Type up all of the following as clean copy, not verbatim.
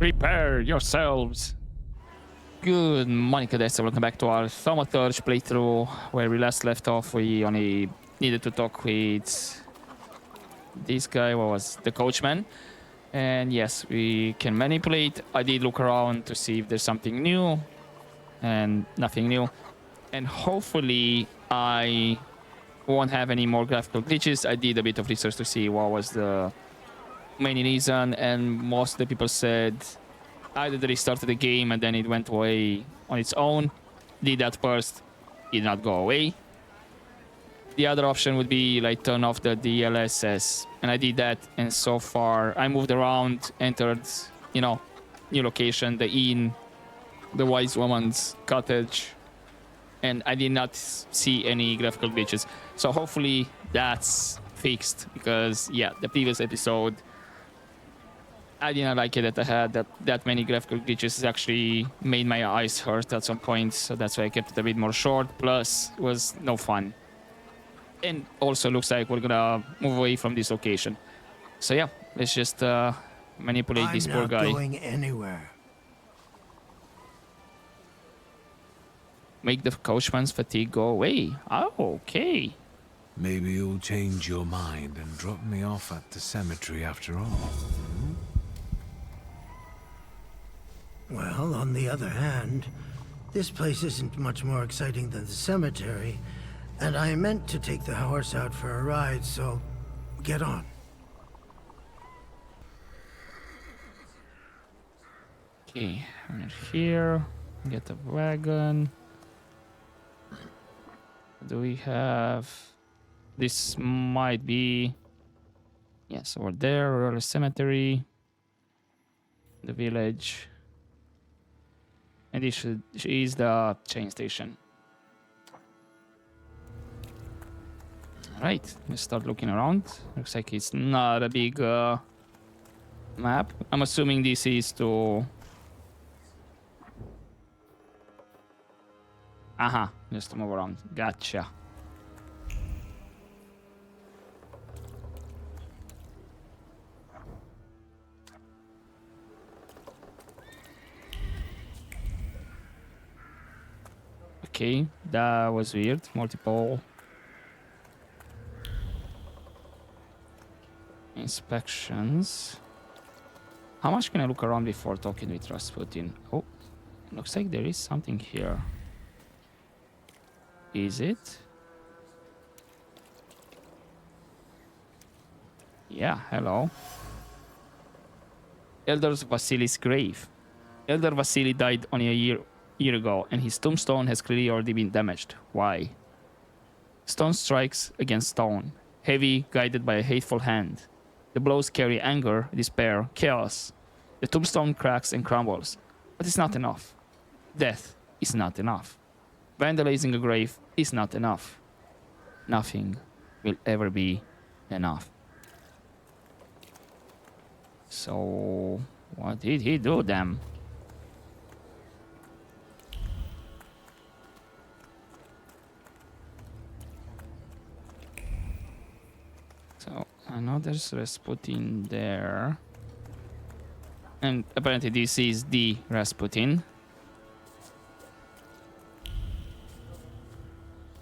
Prepare yourselves. Good morning, cadets. Welcome back to our Thaumaturge playthrough. Where we last left off, we only needed to talk with this guy, what was the coachman. And yes, we can manipulate. I did look around to see if there's something new, and nothing new. And hopefully I won't have any more graphical glitches. I did a bit of research to see what was the main reason, and most of the people said either they restarted the game and then it went away on its own. Did that first, did not go away. The other option would be like turn off the DLSS, and I did that, and so far I moved around, entered, new location, the inn, the wise woman's cottage, and I did not see any graphical glitches. So hopefully that's fixed, because yeah, the previous episode I did not like it that I had that many graphical glitches. It actually made my eyes hurt at some point, so that's why I kept it a bit more short. Plus, it was no fun. And also looks like we're gonna move away from this location. So yeah, let's just manipulate this poor guy. I'm not going anywhere. Make the coachman's fatigue go away. Oh, okay. Maybe you'll change your mind and drop me off at the cemetery after all. Well, on the other hand, this place isn't much more exciting than the cemetery, and I meant to take the horse out for a ride, so get on. Okay, right here. Get the wagon. Do we have... This might be... Yes, over there, or the cemetery. The village. And this is the train station. Alright, let's start looking around. Looks like it's not a big map. I'm assuming this is to... Aha, just to move around. Gotcha. Okay, that was weird. Multiple inspections. How much can I look around before talking with Rasputin? Oh, looks like there is something here. Is it? Yeah, hello. Elder Vasily's grave. Elder Vasily died only a year ago, and his tombstone has clearly already been damaged. Why? Stone strikes against stone, heavy, guided by a hateful hand. The blows carry anger, despair, chaos. The tombstone cracks and crumbles, but it's not enough. Death is not enough. Vandalizing a grave is not enough. Nothing will ever be enough. So, what did he do then? So, I know there's Rasputin there. And apparently this is the Rasputin.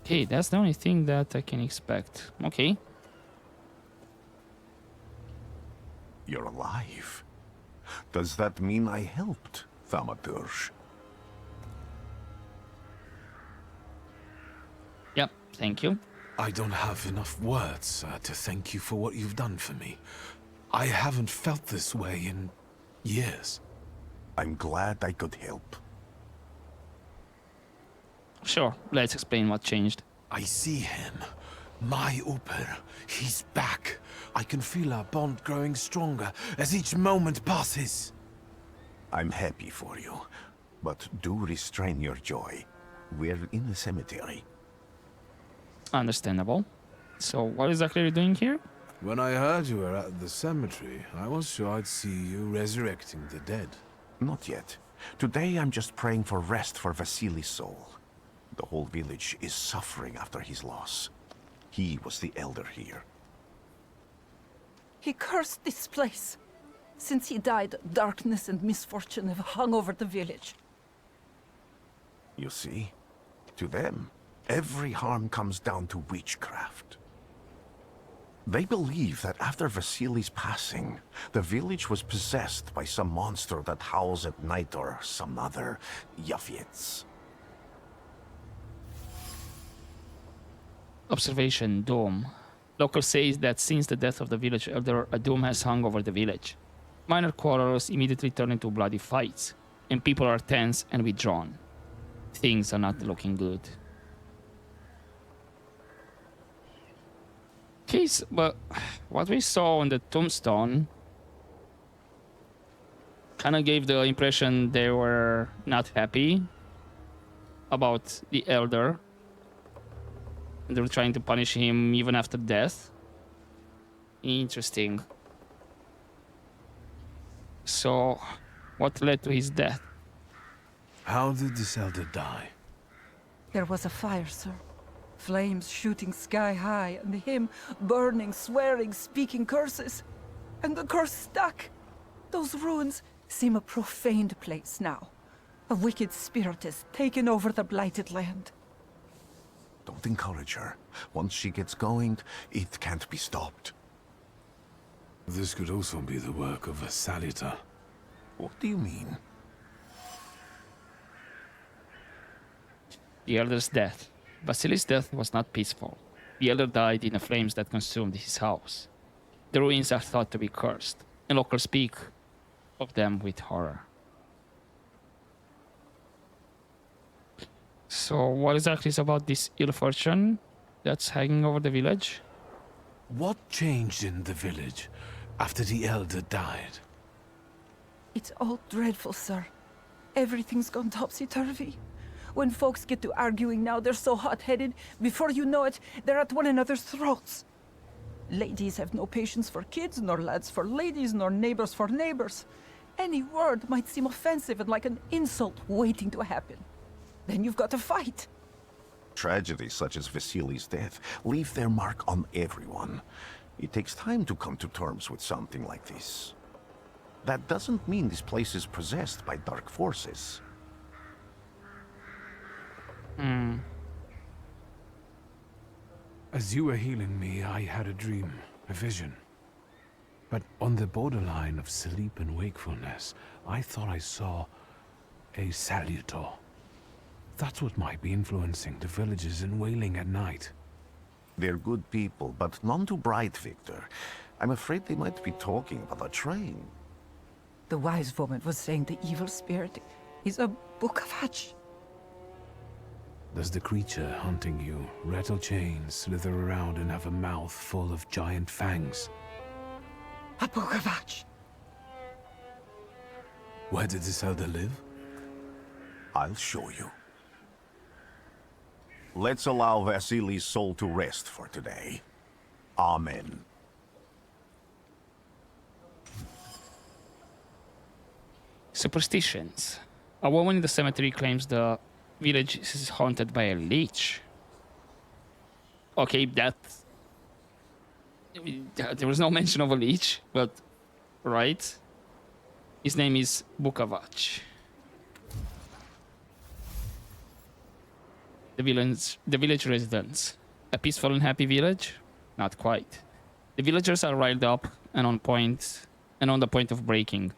Okay, that's the only thing that I can expect. Okay. You're alive. Does that mean I helped, Thaumaturge? Yep, thank you. I don't have enough words to thank you for what you've done for me. I haven't felt this way in years. I'm glad I could help. Sure, let's explain what changed. I see him. My Uber. He's back. I can feel our bond growing stronger as each moment passes. I'm happy for you, but do restrain your joy. We're in the cemetery. Understandable. So, what exactly are you doing here? When I heard you were at the cemetery, I was sure I'd see you resurrecting the dead. Not yet. Today I'm just praying for rest for Vasily's soul. The whole village is suffering after his loss. He was the elder here. He cursed this place. Since he died, darkness and misfortune have hung over the village. You see? To them, every harm comes down to witchcraft. They believe that after Vasily's passing, the village was possessed by some monster that howls at night or some other Yafits. Observation, doom. Local says that since the death of the village elder, a doom has hung over the village. Minor quarrels immediately turn into bloody fights, and people are tense and withdrawn. Things are not looking good. Okay, but what we saw on the tombstone kind of gave the impression they were not happy about the elder. And they were trying to punish him even after death. Interesting. So, what led to his death? How did this elder die? There was a fire, sir. Flames shooting sky high, and him burning, swearing, speaking curses. And the curse stuck. Those ruins seem a profaned place now. A wicked spirit has taken over the blighted land. Don't encourage her. Once she gets going, it can't be stopped. This could also be the work of a Salita. What do you mean? The elder's death. Vasily's death was not peaceful. The elder died in the flames that consumed his house. The ruins are thought to be cursed, and locals speak of them with horror. So, what exactly is about this ill fortune that's hanging over the village? What changed in the village after the elder died? It's all dreadful, sir. Everything's gone topsy-turvy. When folks get to arguing now, they're so hot-headed, before you know it, they're at one another's throats. Ladies have no patience for kids, nor lads for ladies, nor neighbors for neighbors. Any word might seem offensive and like an insult waiting to happen. Then you've got to fight. Tragedies such as Vasily's death leave their mark on everyone. It takes time to come to terms with something like this. That doesn't mean this place is possessed by dark forces. As you were healing me, I had a dream, a vision. But on the borderline of sleep and wakefulness, I thought I saw a salutor. That's what might be influencing the villagers in Wailing at night. They're good people, but none too bright, Victor. I'm afraid they might be talking about a train. The wise woman was saying the evil spirit is a Bukavach. Does the creature hunting you rattle chains, slither around, and have a mouth full of giant fangs? A Bukavach. Where did this elder live? I'll show you. Let's allow Vasily's soul to rest for today. Amen. Superstitions. A woman in the cemetery claims the village is haunted by a leech. Okay, that... There was no mention of a leech, but... Right? His name is Bukavach. The village residents. A peaceful and happy village? Not quite. The villagers are riled up and on the point of breaking,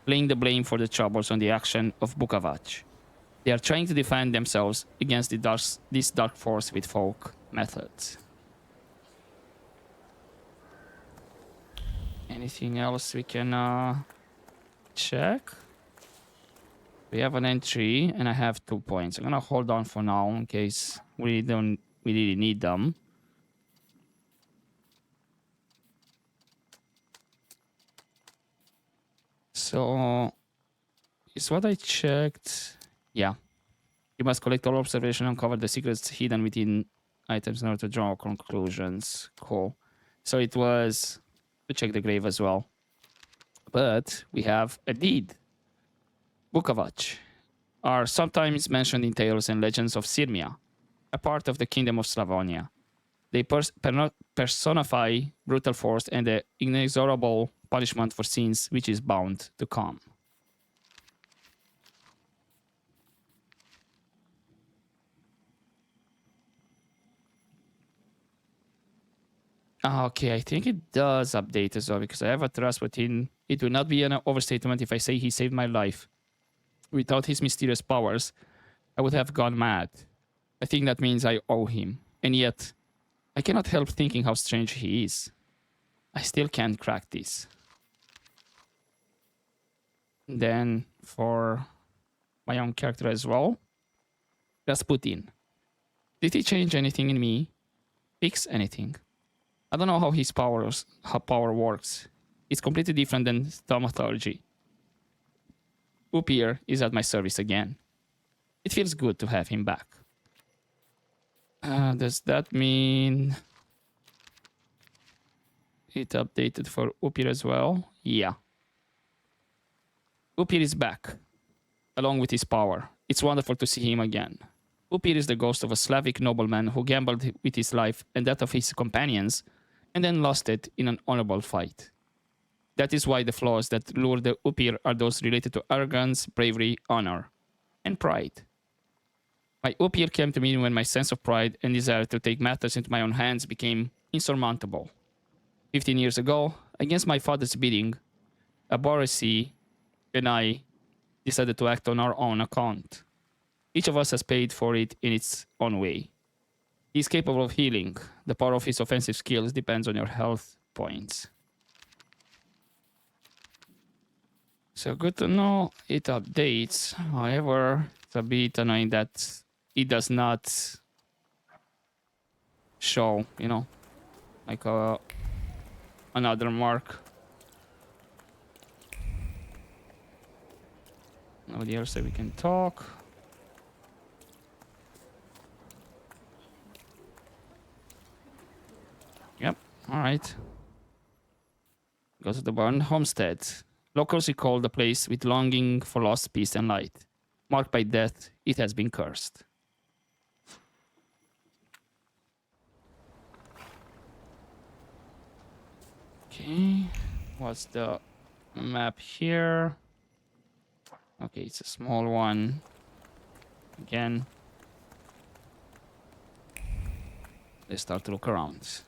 laying the blame for the troubles on the action of Bukavach. They are trying to defend themselves against this dark force with folk methods. Anything else we can check? We have an entry, and I have 2 points. I'm gonna hold on for now in case we really need them. So, is what I checked. Yeah. You must collect all observation and uncover the secrets hidden within items in order to draw conclusions. Cool. So it was to check the grave as well. But we have a deed. Bukavach are sometimes mentioned in tales and legends of Sirmia, a part of the kingdom of Slavonia. They personify brutal force and the inexorable punishment for sins which is bound to come. Okay, I think it does update as well because I have a trust within. It will not be an overstatement if I say he saved my life. Without his mysterious powers, I would have gone mad. I think that means I owe him. And yet, I cannot help thinking how strange he is. I still can't crack this. Then, for my own character as well, Rasputin. Did he change anything in me? Fix anything? I don't know how how power works. It's completely different than Thaumaturge. Upir is at my service again. It feels good to have him back. Does that mean it updated for Upir as well? Yeah. Upir is back, along with his power. It's wonderful to see him again. Upir is the ghost of a Slavic nobleman who gambled with his life and that of his companions, and then lost it in an honorable fight. That is why the flaws that lure the Upir are those related to arrogance, bravery, honor, and pride. My Upir came to me when my sense of pride and desire to take matters into my own hands became insurmountable. 15 years ago, against my father's bidding, Aborisi and I decided to act on our own account. Each of us has paid for it in its own way. He is capable of healing. The power of his offensive skills depends on your health points. So good to know it updates. However, it's a bit annoying that it does not show, like another mark. Nobody else that we can talk. Yep, alright. Go to the burned homestead. Locals recall the place with longing for lost peace and light. Marked by death, it has been cursed. Okay, what's the map here? Okay, it's a small one. Again. Let's start to look around.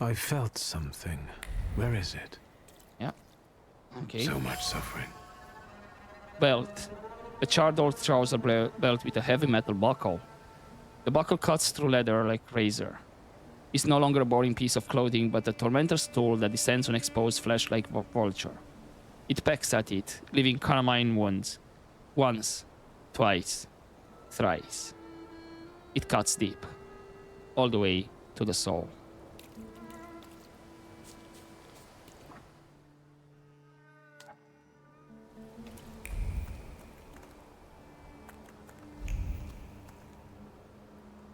I felt something. Where is it? Yeah. Okay. So much suffering. Belt. A charred old trouser belt with a heavy metal buckle. The buckle cuts through leather like razor. It's no longer a boring piece of clothing, but a tormentor's tool that descends on exposed flesh like a vulture. It pecks at it, leaving carmine wounds. Once, twice, thrice. It cuts deep, all the way to the soul.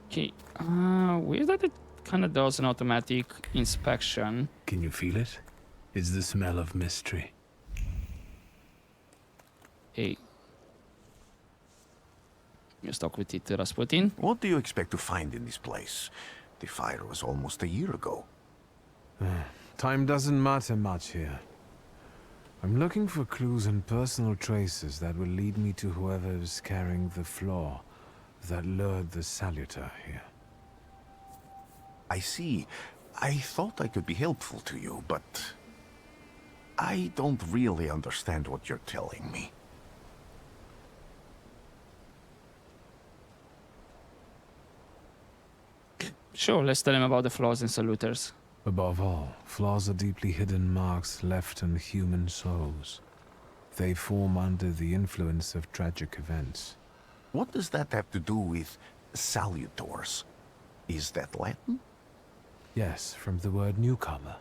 Okay, weird that it kind of does an automatic inspection. Can you feel it? It's the smell of mystery. Hey. You stuck with it, Rasputin? What do you expect to find in this place? The fire was almost a year ago. Time doesn't matter much here. I'm looking for clues and personal traces that will lead me to whoever is carrying the Flaw that lured the Salutor here. I see. I thought I could be helpful to you, but I don't really understand what you're telling me. Sure, let's tell him about the Flaws and Saluters. Above all, flaws are deeply hidden marks left on human souls. They form under the influence of tragic events. What does that have to do with salutors? Is that Latin? Yes, from the word newcomer.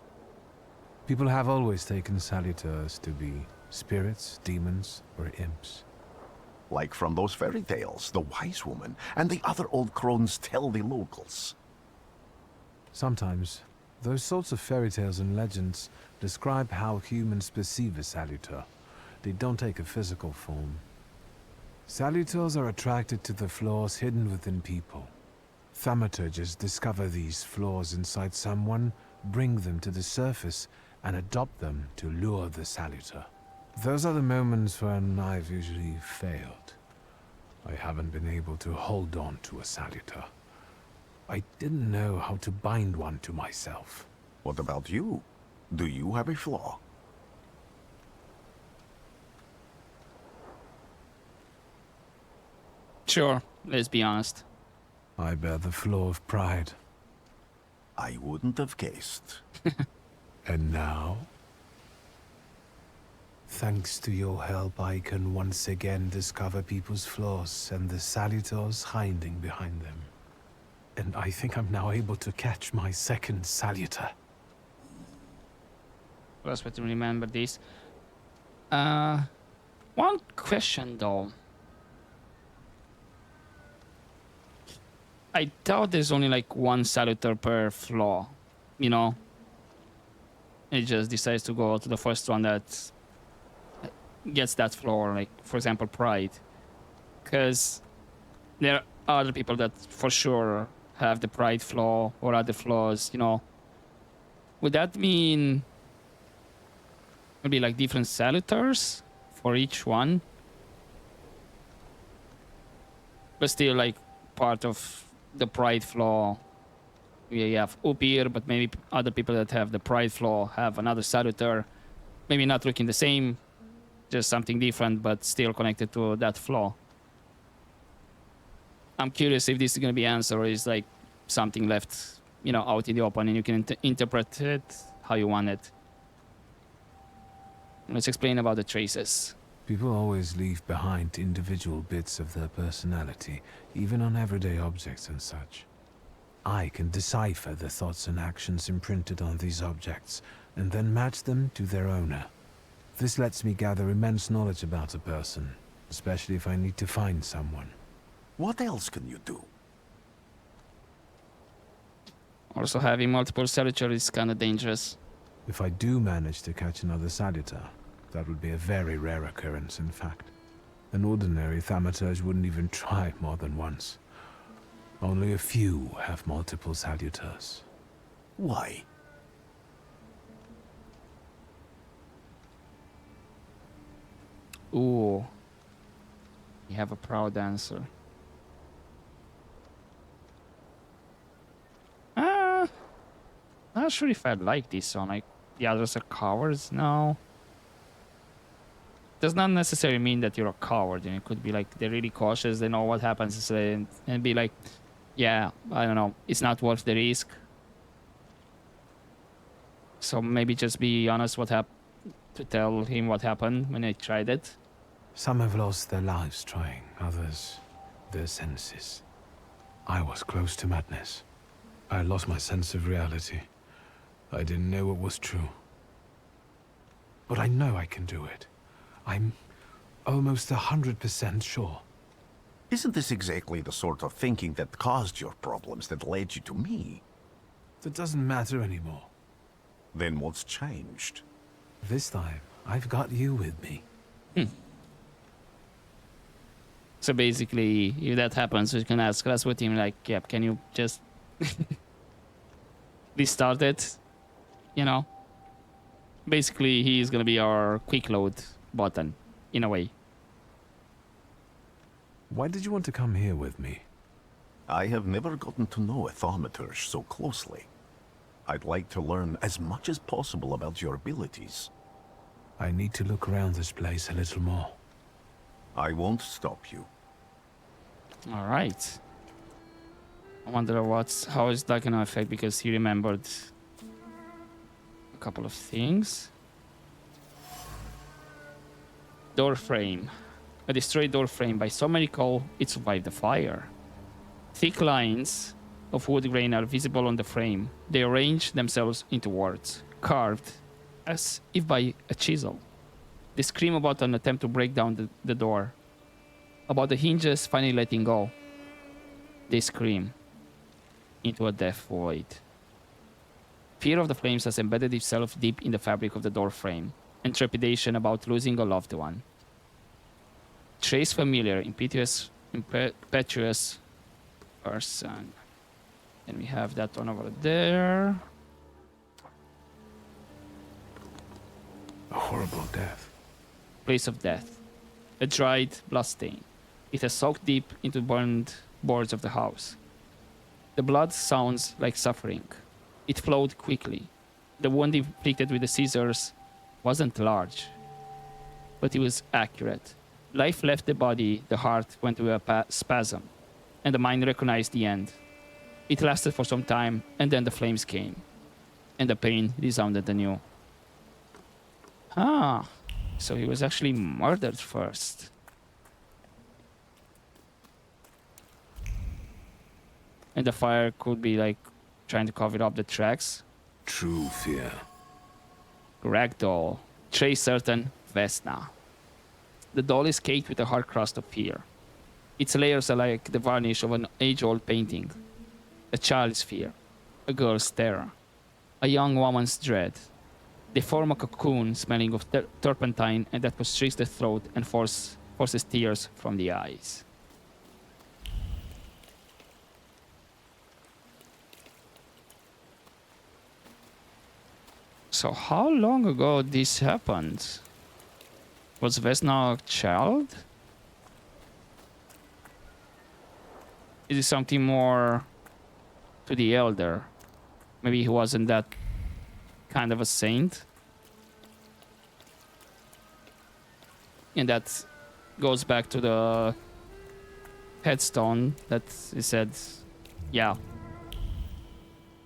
People have always taken salutors to be spirits, demons, or imps. Like from those fairy tales, the wise woman and the other old crones tell the locals. Sometimes, those sorts of fairy tales and legends describe how humans perceive a salutor. They don't take a physical form. Salutors are attracted to the flaws hidden within people. Thaumaturges discover these flaws inside someone, bring them to the surface, and adopt them to lure the Salutor. Those are the moments when I've usually failed. I haven't been able to hold on to a Salutor. I didn't know how to bind one to myself. What about you? Do you have a flaw? Sure, let's be honest. I bear the flaw of pride. I wouldn't have guessed. And now? Thanks to your help, I can once again discover people's flaws and the Salutors hiding behind them. And I think I'm now able to catch my second Salutor. Let's try to remember this. One question though. I doubt there's only like one Salutor per flaw, you know? It just decides to go to the first one that gets that flaw, like for example pride. Because there are other people that for sure have the pride flaw or other flaws, you know. Would that mean maybe like different Salutors for each one? But still like part of the pride flaw. We have Upir, but maybe other people that have the pride flaw have another Salutor. Maybe not looking the same, just something different, but still connected to that flaw. I'm curious if this is going to be answered or is like something left, you know, out in the open and you can interpret it how you want it. Let's explain about the traces. People always leave behind individual bits of their personality, even on everyday objects and such. I can decipher the thoughts and actions imprinted on these objects, and then match them to their owner. This lets me gather immense knowledge about a person, especially if I need to find someone. What else can you do? Also, having multiple Salutors is kind of dangerous. If I do manage to catch another Salutor, that would be a very rare occurrence, in fact. An ordinary Thaumaturge wouldn't even try more than once. Only a few have multiple Salutors. Why? Ooh. You have a proud answer. Not sure if I like this one. Like, the others are cowards now. Does not necessarily mean that you're a coward. And it could be like they're really cautious. They know what happens and be like, yeah, I don't know. It's not worth the risk. So maybe just be honest to tell him what happened when I tried it. Some have lost their lives trying, others their senses. I was close to madness. I lost my sense of reality. I didn't know what was true. But I know I can do it. I'm almost 100% sure. Isn't this exactly the sort of thinking that caused your problems that led you to me? That doesn't matter anymore. Then what's changed? This time, I've got you with me. So basically, if that happens, you can ask us with him, like, yeah, can you just restart it? You know? Basically, he's gonna be our quick load button, in a way. Why did you want to come here with me? I have never gotten to know a Thaumaturge so closely. I'd like to learn as much as possible about your abilities. I need to look around this place a little more. I won't stop you. All right. I wonder how is that gonna affect, because he remembered a couple of things. Door frame. A destroyed door frame. By some miracle, it survived the fire. Thick lines of wood grain are visible on the frame. They arrange themselves into words, carved as if by a chisel. They scream about an attempt to break down the door, about the hinges finally letting go. They scream into a deaf void. Fear of the flames has embedded itself deep in the fabric of the door frame, and trepidation about losing a loved one. Trace familiar, impetuous person. And we have that one over there. A horrible death. Place of death. A dried blood stain. It has soaked deep into the burned boards of the house. The blood sounds like suffering. It flowed quickly. The wound inflicted with the scissors wasn't large, but it was accurate. Life left the body, the heart went to a spasm, and the mind recognized the end. It lasted for some time, and then the flames came, and the pain resounded anew. Ah, so he was actually murdered first. And the fire could be like trying to cover up the tracks. True fear. Ragdoll. Trace certain Vesna. The doll is caked with a hard crust of fear. Its layers are like the varnish of an age-old painting. A child's fear. A girl's terror. A young woman's dread. They form a cocoon smelling of turpentine and that constricts the throat and forces tears from the eyes. So how long ago this happened? Was Vesna a child? Is it something more to the elder? Maybe he wasn't that kind of a saint? And that goes back to the headstone that he said, yeah,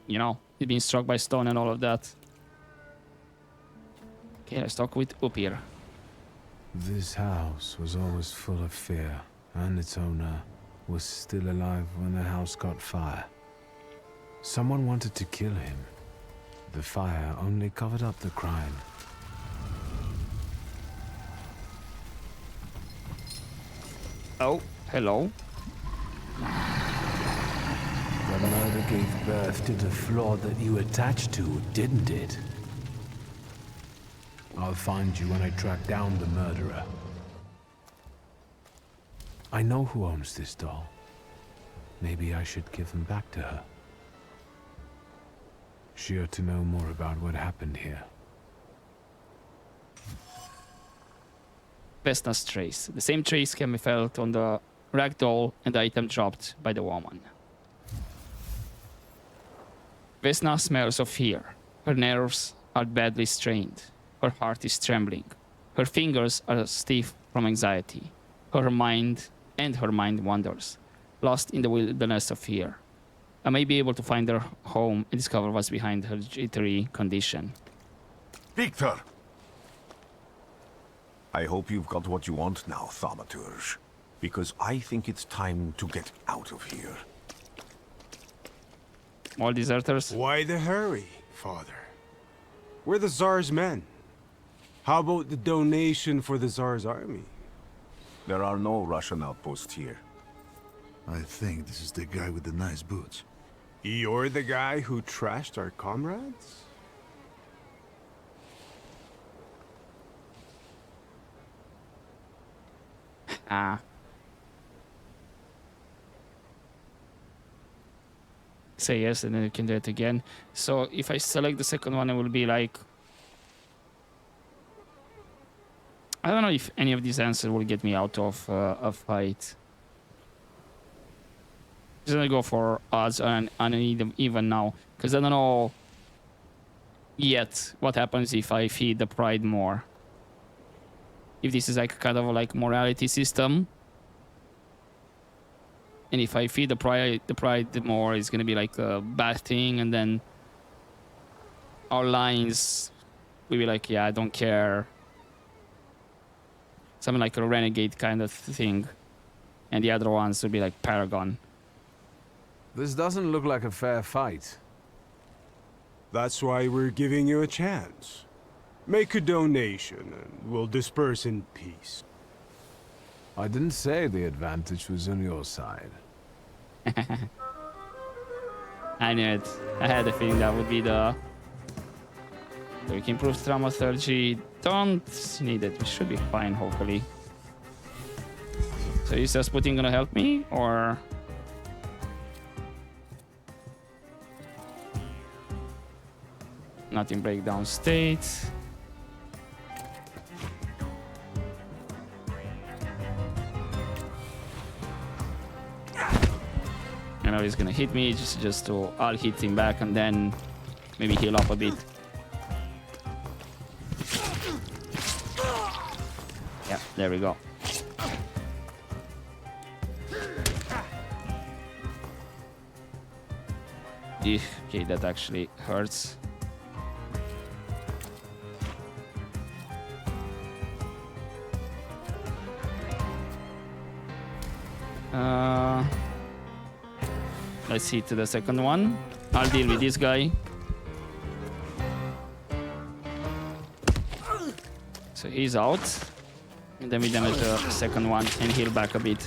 you know, he'd been struck by stone and all of that. Okay, let's talk with Upir. This house was always full of fear, and its owner was still alive when the house caught fire. Someone wanted to kill him. The fire only covered up the crime. Oh, hello. The murder gave birth to the Flaw that you attached to, didn't it? I'll find you when I track down the murderer. I know who owns this doll. Maybe I should give him back to her. She ought to know more about what happened here. Vesna's trace. The same trace can be felt on the ragdoll and the item dropped by the woman. Vesna smells of fear. Her nerves are badly strained. Her heart is trembling. Her fingers are stiff from anxiety. Her mind wanders, lost in the wilderness of fear. I may be able to find her home and discover what's behind her jittery condition. Victor! I hope you've got what you want now, Thaumaturge. Because I think it's time to get out of here. All deserters? Why the hurry, Father? We're the Tsar's men. How about the donation for the Tsar's army? There are no Russian outposts here. I think this is the guy with the nice boots. You're the guy who trashed our comrades? Ah. Say yes and then you can do it again. So if I select the second one, it will be like... I don't know if any of these answers will get me out of a fight. Just gonna go for odds and even now, because I don't know yet what happens if I feed the pride more. If this is like kind of like morality system, and if I feed the pride more, it's gonna be like a bad thing, and then our lines will be like, yeah, I don't care. Something like a renegade kind of thing, and the other ones will be like Paragon. This doesn't look like a fair fight. That's why we're giving you a chance. Make a donation and we'll disperse in peace. I didn't say the advantage was on your side. I knew it. I had a feeling that would be the... So we can improve Thaumaturge. Don't need it. We should be fine, hopefully. So is Rasputin gonna help me, or... Not in breakdown state. I know he's gonna hit me, just to I'll hit him back and then maybe heal up a bit. Yeah, there we go. Okay, that actually hurts. Let's see to the second one. I'll deal with this guy. So he's out. And then we damage the second one and heal back a bit.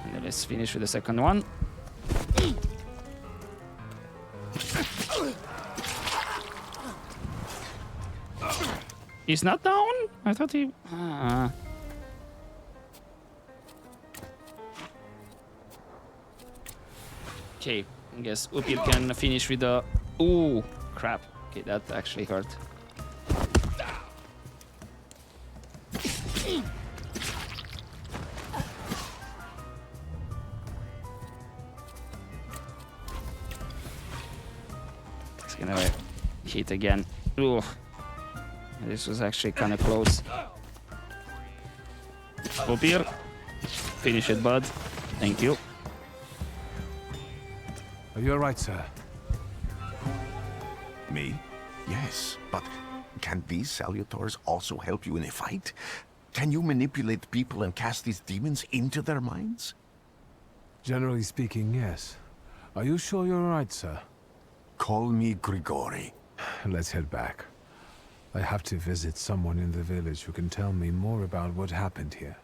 And then let's finish with the second one. He's not down? I thought he... Okay, I guess Upir can finish with the... Ooh, crap. Okay, that actually hurt. It's gonna hit again. Ooh. This was actually kind of close. Upir. Finish it, bud. Thank you. Are you alright, sir? Me? Yes, but can these salutors also help you in a fight? Can you manipulate people and cast these demons into their minds? Generally speaking, yes. Are you sure you're alright, sir? Call me Grigori. Let's head back. I have to visit someone in the village who can tell me more about what happened here.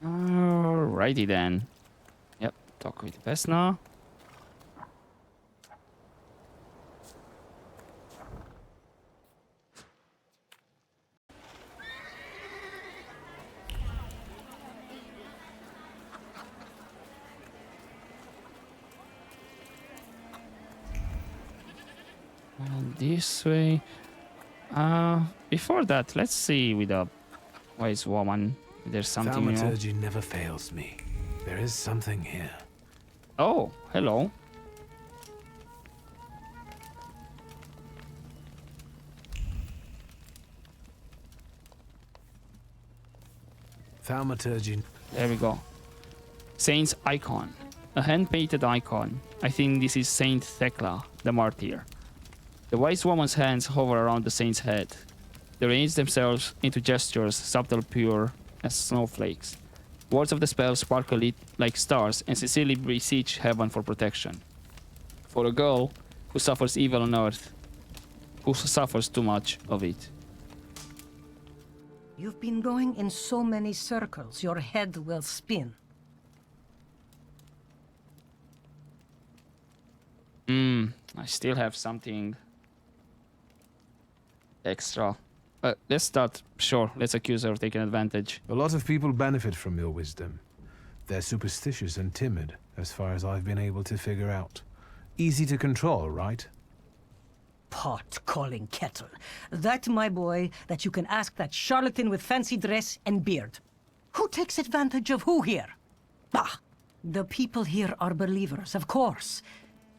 Alrighty then. Yep, talk with Vesna. And this way. Before that, let's see with a wise woman. If there's something new. Thaumaturge never fails me. There is something here. Oh, hello. Thaumaturge. There we go. Saint's icon. A hand-painted icon. I think this is Saint Thekla, the martyr. The wise woman's hands hover around the saint's head. They arrange themselves into gestures, subtle, pure as snowflakes. Words of the spell sparkle like stars and sincerely beseech heaven for protection. For a girl who suffers evil on earth, who suffers too much of it. You've been going in so many circles, your head will spin. I still have something extra. Let's start. Sure, let's accuse her of taking advantage. A lot of people benefit from your wisdom. They're superstitious and timid, as far as I've been able to figure out. Easy to control, right? Pot calling kettle. That, my boy, that you can ask that charlatan with fancy dress and beard. Who takes advantage of who here? Bah! The people here are believers, of course.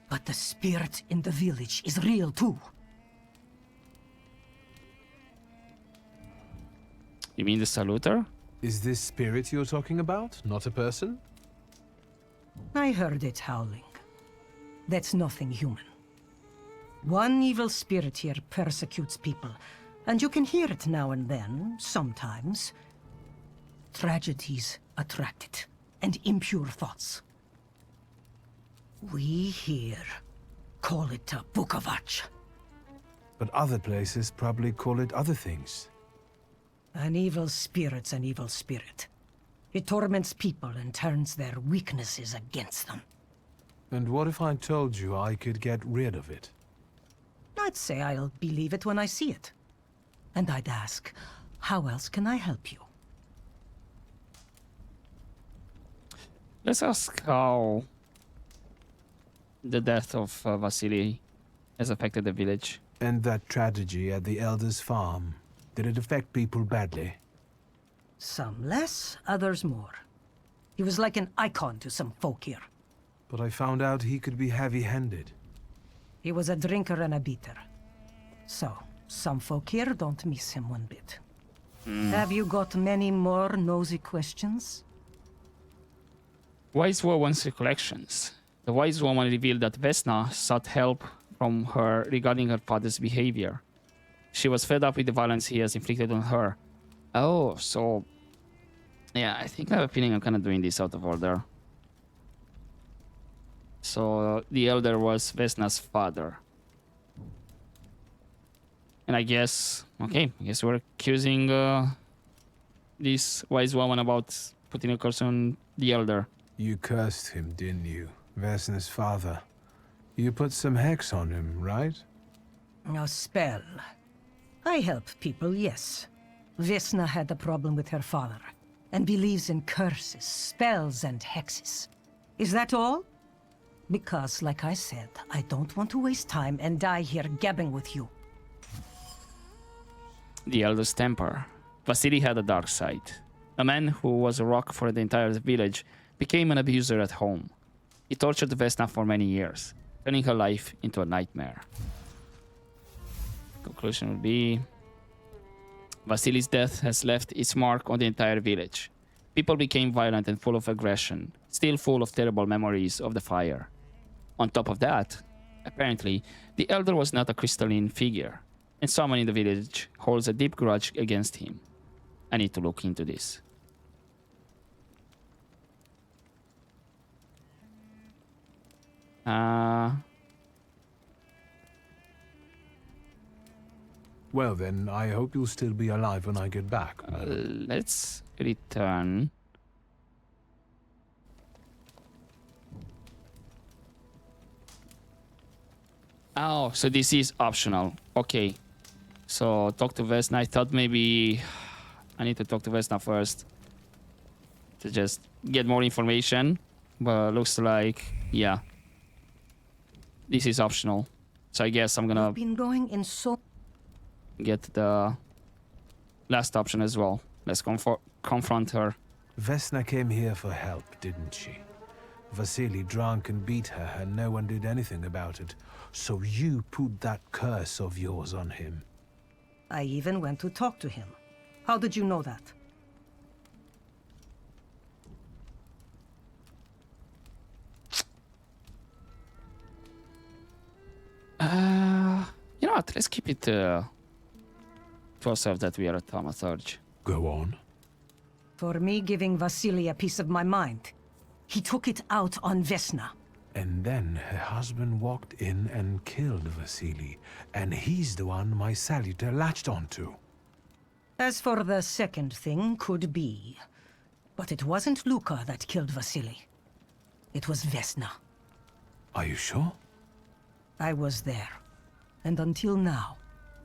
But the spirit in the village is real too. You mean the saluter? Is this spirit you're talking about, not a person? I heard it howling. That's nothing human. One evil spirit here persecutes people, and you can hear it now and then, sometimes. Tragedies attract it, and impure thoughts. We here call it a Bukavach. But other places probably call it other things. An evil spirit's an evil spirit. It torments people and turns their weaknesses against them. And what if I told you I could get rid of it? I'd say I'll believe it when I see it. And I'd ask, how else can I help you? Let's ask how the death of Vasily has affected the village. And that tragedy at the Elder's farm, did it affect people badly? Some less, others more. He was like an icon to some folk here. But I found out he could be heavy-handed. He was a drinker and a beater. So, some folk here don't miss him one bit. Have you got many more nosy questions? Wise Woman's recollections. The Wise Woman revealed that Vesna sought help from her regarding her father's behavior. She was fed up with the violence he has inflicted on her. Oh, so... Yeah, I think I have a feeling I'm kind of doing this out of order. So, the Elder was Vesna's father. And I guess... Okay, I guess we're accusing this Wise Woman about putting a curse on the Elder. You cursed him, didn't you? Vesna's father. You put some hex on him, right? A spell. I help people, yes. Vesna had a problem with her father, and believes in curses, spells, and hexes. Is that all? Because, like I said, I don't want to waste time and die here gabbing with you. The Elder's temper. Vasily had a dark side. A man who was a rock for the entire village became an abuser at home. He tortured Vesna for many years, turning her life into a nightmare. Conclusion would be... Vasily's death has left its mark on the entire village. People became violent and full of aggression, still full of terrible memories of the fire. On top of that, apparently, the Elder was not a crystalline figure, and someone in the village holds a deep grudge against him. I need to look into this. Well then, I hope you'll still be alive when I get back. Let's return. Oh, so this is optional. Okay. So talk to Vesna. I thought maybe I need to talk to Vesna first to just get more information. But looks like, yeah, this is optional. So I guess I'm gonna You've been going in so... get the last option as well. Let's confront her. Vesna came here for help, didn't she? Vasily drank and beat her, and no one did anything about it. So you put that curse of yours on him. I even went to talk to him. How did you know that? You know what? Let's keep it to ourselves that we are a Thaumaturge. Go on. For me giving Vasily a piece of my mind. He took it out on Vesna. And then her husband walked in and killed Vasily, and he's the one my salutor latched onto. As for the second thing, could be. But it wasn't Luka that killed Vasily. It was Vesna. Are you sure? I was there. And until now,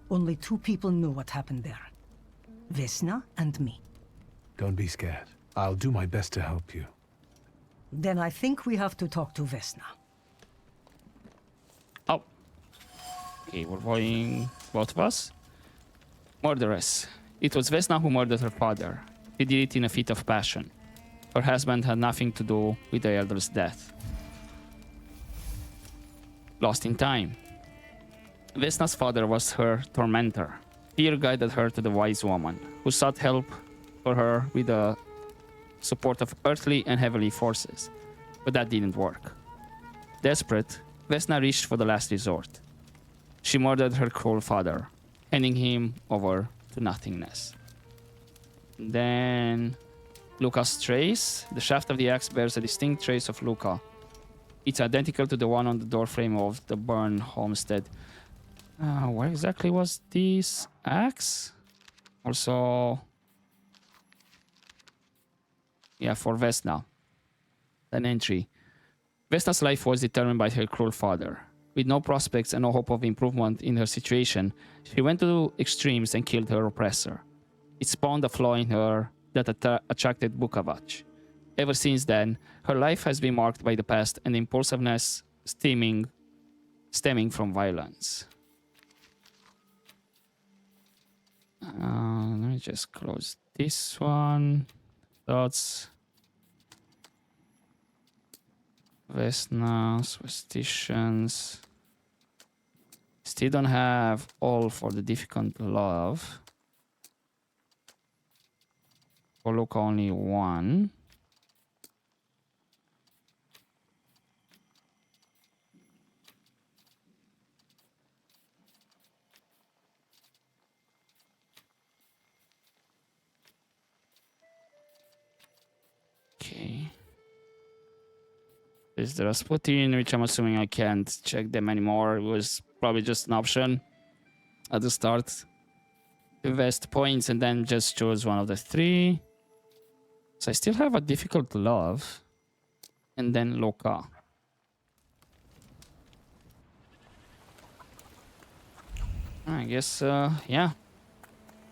only two people knew what happened there. Vesna and me. Don't be scared. I'll do my best to help you. Then I think we have to talk to Vesna. Oh. Okay, we're going both of us. Murderess. It was Vesna who murdered her father. She did it in a fit of passion. Her husband had nothing to do with the Elder's death. Lost in time. Vesna's father was her tormentor. Fear guided her to the Wise Woman, who sought help for her with the support of earthly and heavenly forces. But that didn't work. Desperate, Vesna reached for the last resort. She murdered her cruel father, handing him over to nothingness. Then, Luca's trace. The shaft of the axe bears a distinct trace of Luca. It's identical to the one on the doorframe of the burned homestead. Where exactly was this axe? Also, yeah, for Vesna. An entry. Vesna's life was determined by her cruel father. With no prospects and no hope of improvement in her situation, she went to extremes and killed her oppressor. It spawned a flaw in her that attracted Bukavach. Ever since then, her life has been marked by the past and impulsiveness stemming from violence. Let me just close this one. Thoughts. Vesna, superstitions. Still don't have all for the difficult love. For look only one. Okay. There's the Rasputin, which I'm assuming I can't check them anymore. It was probably just an option at the start. Invest points and then just choose one of the three. So I still have a difficult love. And then Loka. I guess, yeah.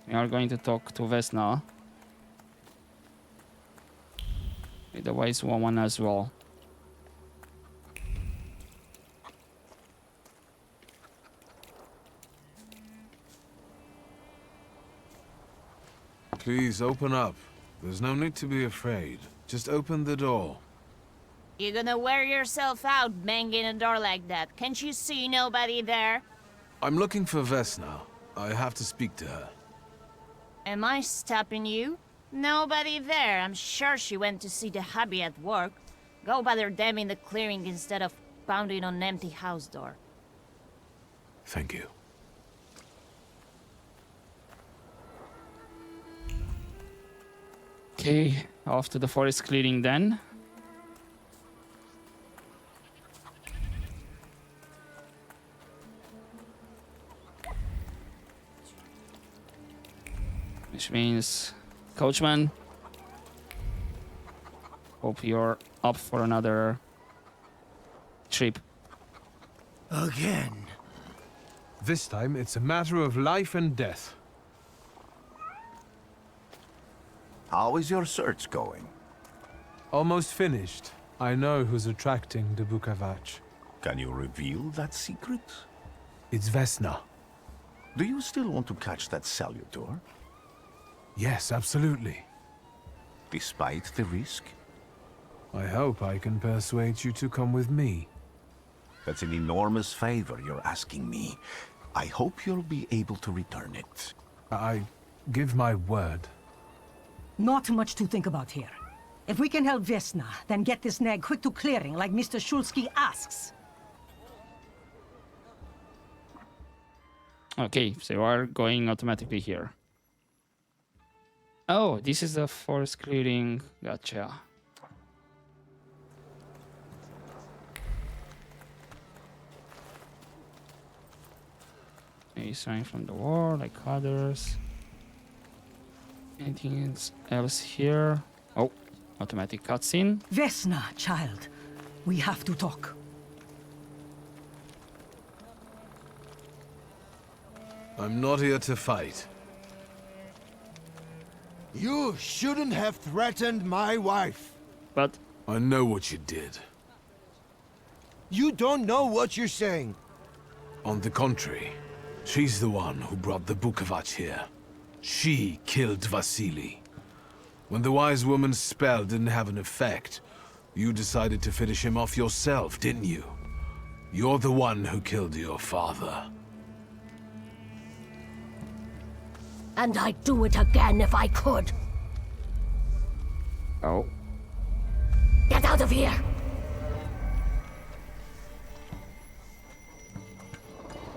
We are going to talk to Vesna. With the wise woman as well. Please open up. There's no need to be afraid. Just open the door. You're gonna wear yourself out banging a door like that. Can't you see nobody there? I'm looking for Vesna. I have to speak to her. Am I stopping you? Nobody there. I'm sure she went to see the hubby at work. Go bother them in the clearing instead of pounding on an empty house door. Thank you. Okay, off to the forest clearing then. Which means, Coachman, hope you're up for another trip. Again. This time, it's a matter of life and death. How is your search going? Almost finished. I know who's attracting the Bukavach. Can you reveal that secret? It's Vesna. Do you still want to catch that Salutor? Yes, absolutely. Despite the risk? I hope I can persuade you to come with me. That's an enormous favor you're asking me. I hope you'll be able to return it. I give my word. Not much to think about here. If we can help Vesna, then get this nag quick to clearing like Mr. Shulsky asks. Okay, so you are going automatically here. Oh, this is the forest clearing. Gotcha. He's running from the war like others. Anything else here? Oh, automatic cutscene. Vesna, child. We have to talk. I'm not here to fight. You shouldn't have threatened my wife. But I know what you did. You don't know what you're saying. On the contrary, she's the one who brought the Bukavach here. She killed Vasily. When the wise woman's spell didn't have an effect, you decided to finish him off yourself, didn't you? You're the one who killed your father. And I'd do it again if I could. oh, Get out of here!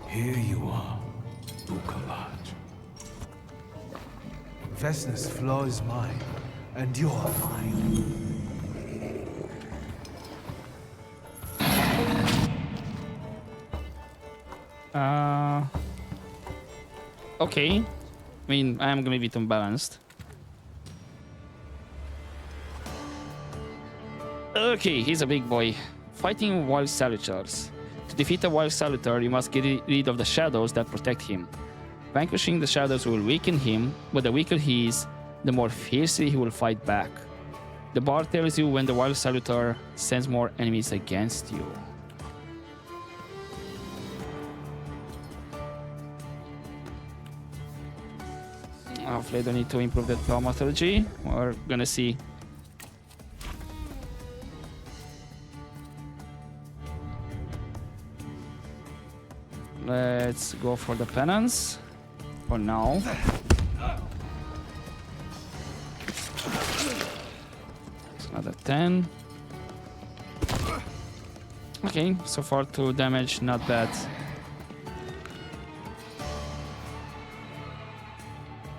Here you are, Bukavach. Vesna's flaw is mine, and you're mine. okay. I mean, I am gonna be unbalanced. Okay, he's a big boy. Fighting wild salutars. To defeat a wild salutar, you must get rid of the shadows that protect him. Vanquishing the shadows will weaken him, but the weaker he is, the more fiercely he will fight back. The bard tells you when the wild salutar sends more enemies against you. Hopefully I don't need to improve the Thaumaturge. We're gonna see. Let's go for the penance for now. It's another 10. Okay, so far 2 damage, not bad.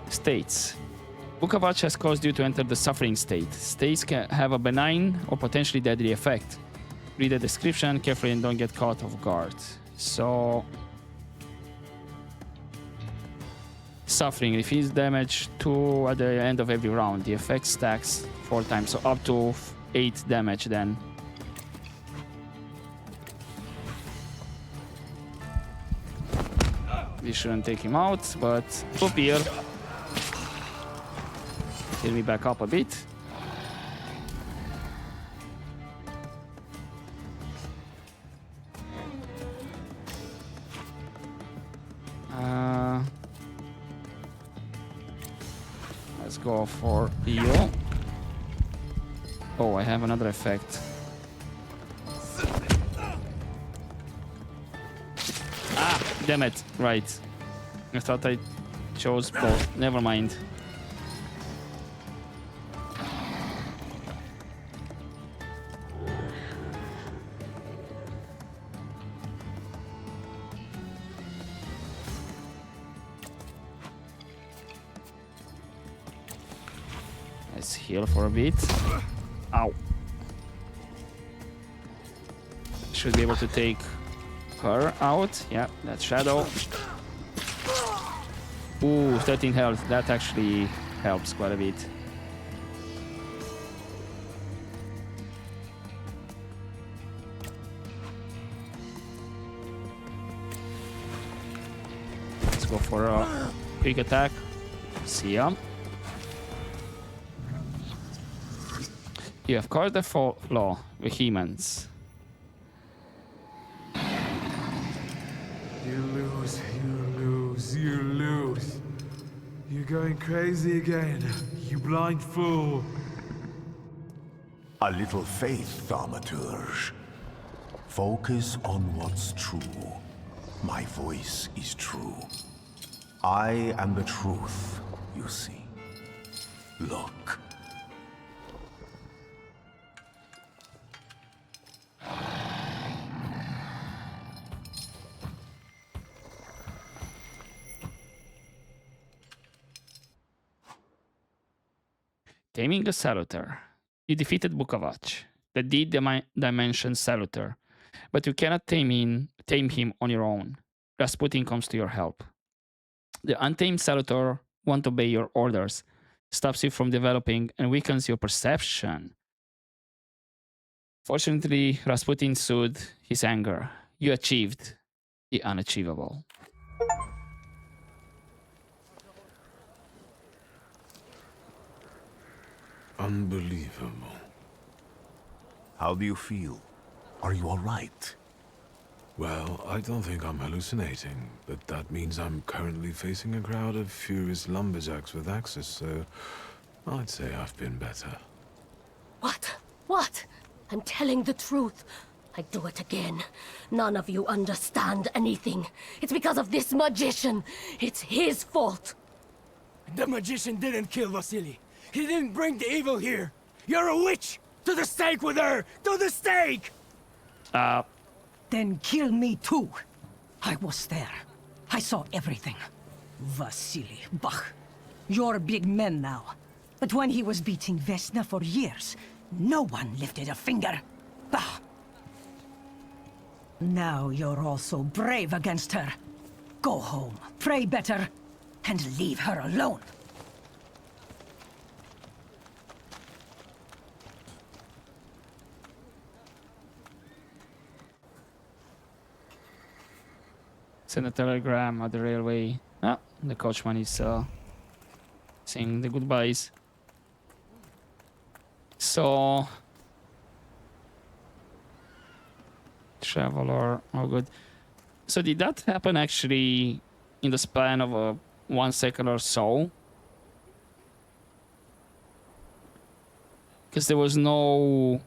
States. Book of Arch has caused you to enter the suffering state. States can have a benign or potentially deadly effect. Read the description carefully and don't get caught off guard. So, suffering refills damage 2 at the end of every round. The effect stacks 4 times, so up to 8 damage then. We shouldn't take him out, but up here. Heal me back up a bit. Let's go for you. Oh, I have another effect. Ah, damn it. Right. I thought I chose both. Never mind. Let's heal for a bit. Ow. Should be able to take her out. Yeah, that shadow. Ooh, 13 health. That actually helps quite a bit. Let's go for a quick attack. See ya. You have caught the Flaw, Vehemence. You lose, you lose, you lose. You're going crazy again, you blind fool. A little faith, Thaumaturge. Focus on what's true. My voice is true. I am the truth, you see. Look. Taming a Salutar. You defeated Bukavach, the D-Dimension Salutar, but you cannot tame him on your own. Rasputin comes to your help. The untamed Salutar won't obey your orders, stops you from developing, and weakens your perception. Fortunately, Rasputin soothed his anger. You achieved the unachievable. Unbelievable. How do you feel? Are you all right? Well, I don't think I'm hallucinating, but that means I'm currently facing a crowd of furious lumberjacks with axes, so I'd say I've been better. What? What? I'm telling the truth. I do it again. None of you understand anything. It's because of this magician. It's his fault. The magician didn't kill Vasily. He didn't bring the evil here. You're a witch! To the stake with her! To the stake! Then kill me too. I was there. I saw everything. Vasily, bah. You're big men now. But when he was beating Vesna for years, no one lifted a finger. Bah. Now you're all so brave against her. Go home, pray better, and leave her alone. Send a telegram at the railway. Ah, the coachman is saying the goodbyes. So, traveler, oh good. So did that happen actually in the span of 1 second or so? Because there was no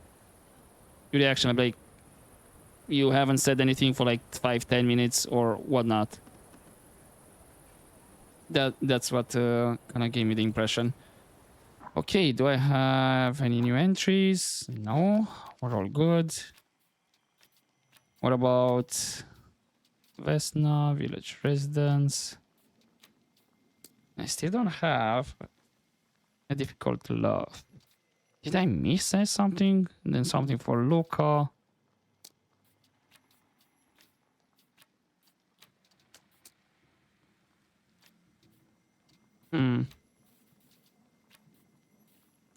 reaction, like you haven't said anything for like 5-10 minutes or whatnot. That's what kind of gave me the impression. Okay, do I have any new entries? No, we're all good. What about Vesna, village residence? I still don't have a difficult love. Did I miss something? And then something for Luca.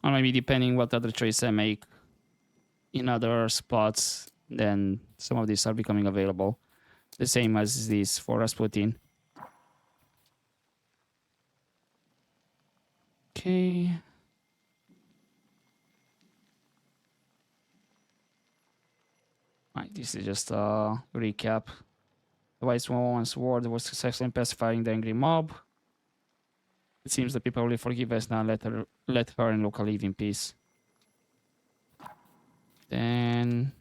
Or maybe depending what other choice I make in other spots, then some of these are becoming available. The same as this for Rasputin. Okay. Right, this is just a recap. The wise woman's word was successful in pacifying the angry mob. It seems the people will forgive Vesna and let her and Luca live in peace. Then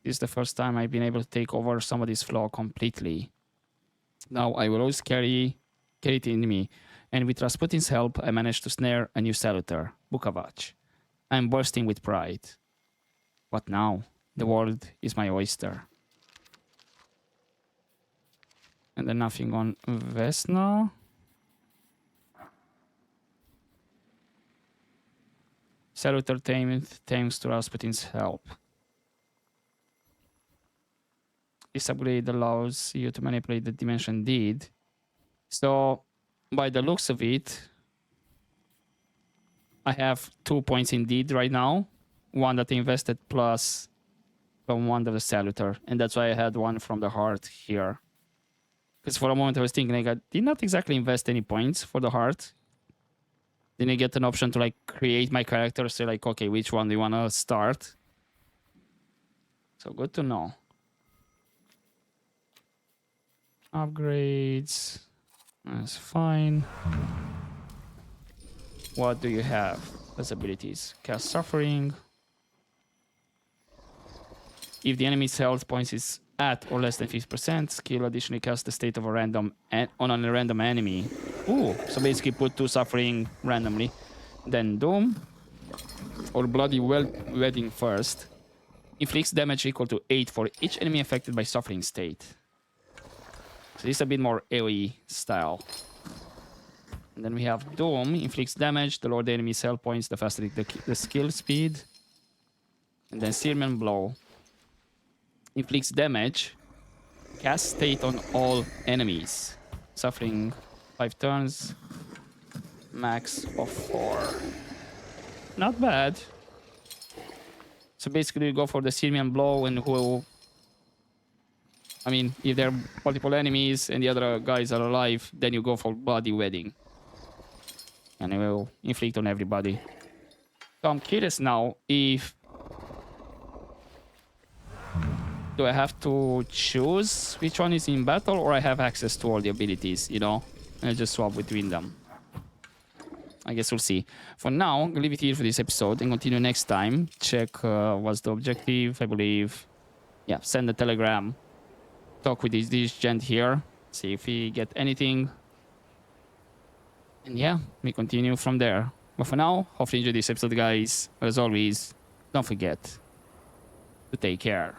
this is the first time I've been able to take over somebody's Flaw completely. Now I will always carry it in me, and with Rasputin's help, I managed to snare a new saluter, Bukavach. I'm bursting with pride. What now? The world is my oyster. And then nothing on Vesna. Saluter tamed thanks to Rasputin's help. This upgrade allows you to manipulate the dimension deed. So, by the looks of it, I have 2 points in deed right now. One that I invested plus from one of the saluter. And that's why I had one from the heart here. Because for a moment I was thinking, like, I did not exactly invest any points for the heart. Then I get an option to like create my character, say like, okay, which one do you want to start? So good to know. Upgrades. That's fine. What do you have as abilities? Cast Suffering. If the enemy's health points is at or less than 50%, skill additionally cast the state of a random on a random enemy. Ooh, so basically put 2 suffering randomly. Then Doom or Bloody Wedding first. Inflicts damage equal to 8 for each enemy affected by suffering state. So this is a bit more AoE style. And then we have Doom, inflicts damage, the lower the enemy's health points, the faster the skill speed. And then Searman Blow. Inflicts damage, cast state on all enemies. Suffering 5 turns, max of 4. Not bad. So basically you go for the Searman Blow and who... I mean, if there are multiple enemies and the other guys are alive, then you go for Bloody Wedding. And it will inflict on everybody. So I'm curious now if... Do I have to choose which one is in battle or I have access to all the abilities, you know? And I just swap between them. I guess we'll see. For now, I'm gonna leave it here for this episode and continue next time. Check what's the objective, I believe. Yeah, send a telegram. Talk with this gent here. See if we get anything. And yeah, we continue from there. But for now, hopefully you enjoyed this episode, guys. As always, don't forget to take care.